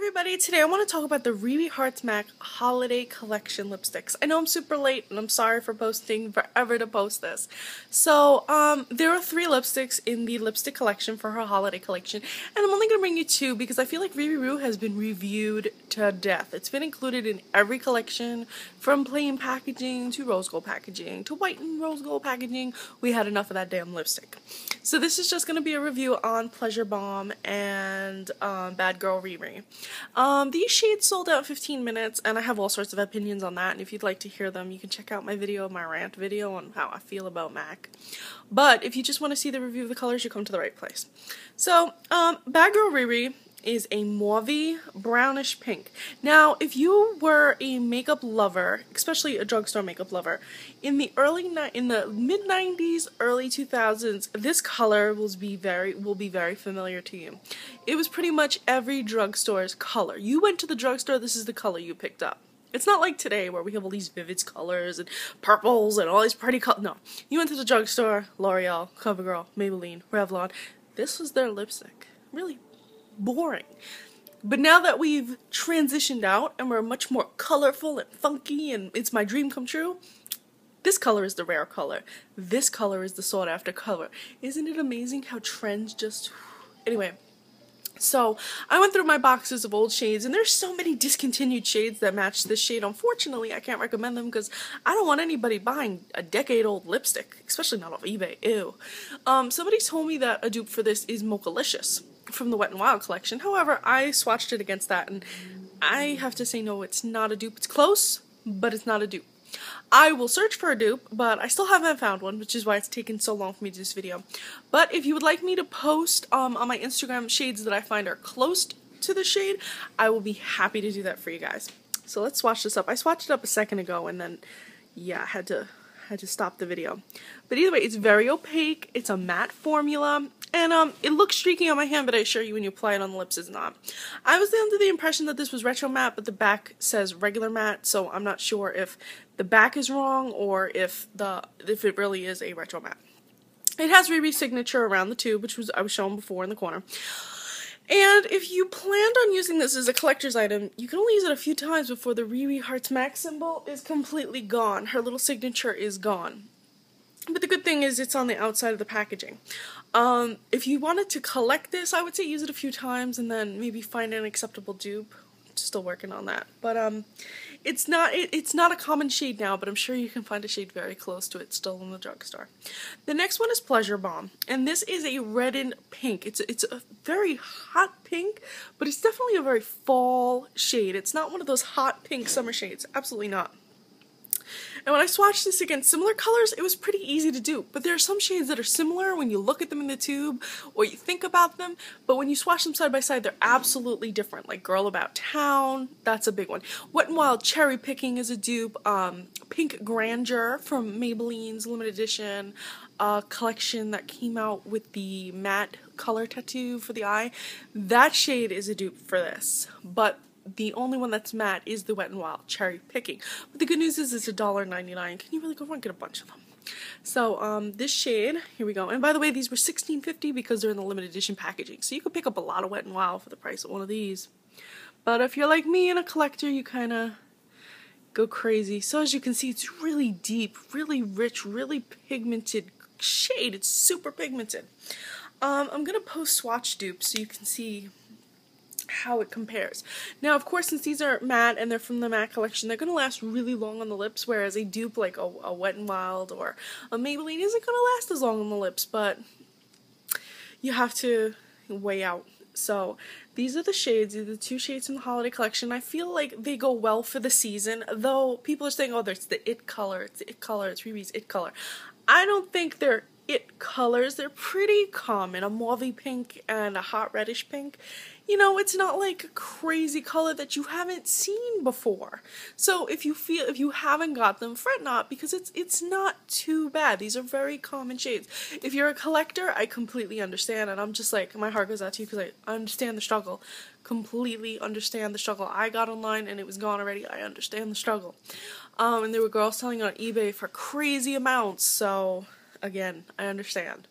everybody, today I want to talk about the Riri Hearts MAC Holiday Collection lipsticks. I know I'm super late and I'm sorry for posting forever to post this. So, there are 3 lipsticks in the lipstick collection for her holiday collection, and I'm only going to bring you 2 because I feel like Riri has been reviewed to death. It's been included in every collection, from plain packaging to rose gold packaging to white and rose gold packaging. We had enough of that damn lipstick. So this is just going to be a review on Pleasure Bomb and Bad Girl Riri. These shades sold out in 15 minutes, and I have all sorts of opinions on that, and if you'd like to hear them, you can check out my video, my rant video, on how I feel about MAC. But if you just want to see the review of the colors, you come to the right place. So, Bad Girl Riri is a mauvey brownish pink. Now, if you were a makeup lover, especially a drugstore makeup lover, in the mid-90s, early 2000s, this color will be very familiar to you. It was pretty much every drugstore's color. You went to the drugstore, this is the color you picked up. It's not like today where we have all these vivid colors and purples and all these pretty colors. No, you went to the drugstore, L'Oreal, CoverGirl, Maybelline, Revlon. This was their lipstick. Really boring. But now that we've transitioned out and we're much more colorful and funky and it's my dream come true, this color is the rare color. This color is the sought after color. Isn't it amazing how trends just... Anyway, so I went through my boxes of old shades, and there's so many discontinued shades that match this shade. Unfortunately, I can't recommend them because I don't want anybody buying a decade-old lipstick, especially not off eBay. Ew. Somebody told me that a dupe for this is Mochalicious from the Wet n Wild collection. However, I swatched it against that, and I have to say no, it's not a dupe. It's close, but it's not a dupe. I will search for a dupe, but I still haven't found one, which is why it's taken so long for me to do this video. But if you would like me to post on my Instagram shades that I find are close to the shade, I will be happy to do that for you guys. So let's swatch this up. I swatched it up a second ago, and then, yeah, I had to stop the video. But either way, it's very opaque, it's a matte formula, and it looks streaky on my hand, but I assure you when you apply it on the lips it's not. I was under the impression that this was retro matte, but the back says regular matte, so I'm not sure if the back is wrong or if it really is a retro matte. It has Riri's signature around the tube, which I was shown before in the corner. And if you planned on using this as a collector's item, you can only use it a few times before the Riri Hearts MAC symbol is completely gone. Her little signature is gone. But the good thing is it's on the outside of the packaging. If you wanted to collect this, I would say use it a few times and then maybe find an acceptable dupe. Still working on that. But it's not a common shade now, but I'm sure you can find a shade very close to it still in the drugstore. The next one is Pleasure Bomb, and this is a reddened pink. It's a very hot pink, but it's definitely a very fall shade. It's not one of those hot pink summer shades. Absolutely not. And when I swatched this against similar colors, it was pretty easy to do. But there are some shades that are similar when you look at them in the tube or you think about them, but when you swatch them side by side, they're absolutely different. Like Girl About Town, that's a big one. Wet n Wild Cherry Picking is a dupe. Pink Grandeur from Maybelline's limited edition collection that came out with the matte color tattoo for the eye. That shade is a dupe for this, but the only one that's matte is the Wet n Wild Cherry Picking. But the good news is it's $1.99. Can you really go run and get a bunch of them? So, this shade, here we go. And by the way, these were $16.50 because they're in the limited edition packaging. So you could pick up a lot of Wet n Wild for the price of one of these. But if you're like me and a collector, you kind of go crazy. So as you can see, it's really deep, really rich, really pigmented shade. It's super pigmented. I'm going to post swatch dupes so you can see how it compares. Now, of course, since these are matte and they're from the MAC collection, they're going to last really long on the lips, whereas a dupe like a Wet n Wild or a Maybelline isn't going to last as long on the lips, but you have to weigh out. So, these are the shades. These are the 2 shades from the holiday collection. I feel like they go well for the season, though people are saying, oh, it's the it color, it's the it color, it's Riri's it color. I don't think they're it colors. They're pretty common. A mauvey pink and a hot reddish pink. You know, it's not like a crazy color that you haven't seen before. So if you haven't got them, fret not, because it's not too bad. These are very common shades. If you're a collector, I completely understand, and I'm just like, my heart goes out to you because I understand the struggle. Completely understand the struggle. I got online and it was gone already. I understand the struggle. And there were girls selling on eBay for crazy amounts, so again, I understand.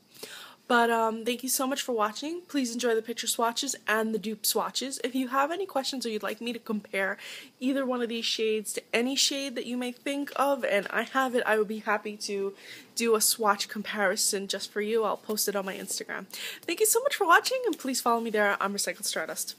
But thank you so much for watching. Please enjoy the picture swatches and the dupe swatches. If you have any questions or you'd like me to compare either one of these shades to any shade that you may think of and I have it, I would be happy to do a swatch comparison just for you. I'll post it on my Instagram. Thank you so much for watching, and please follow me there. I'm Recycled Stardust.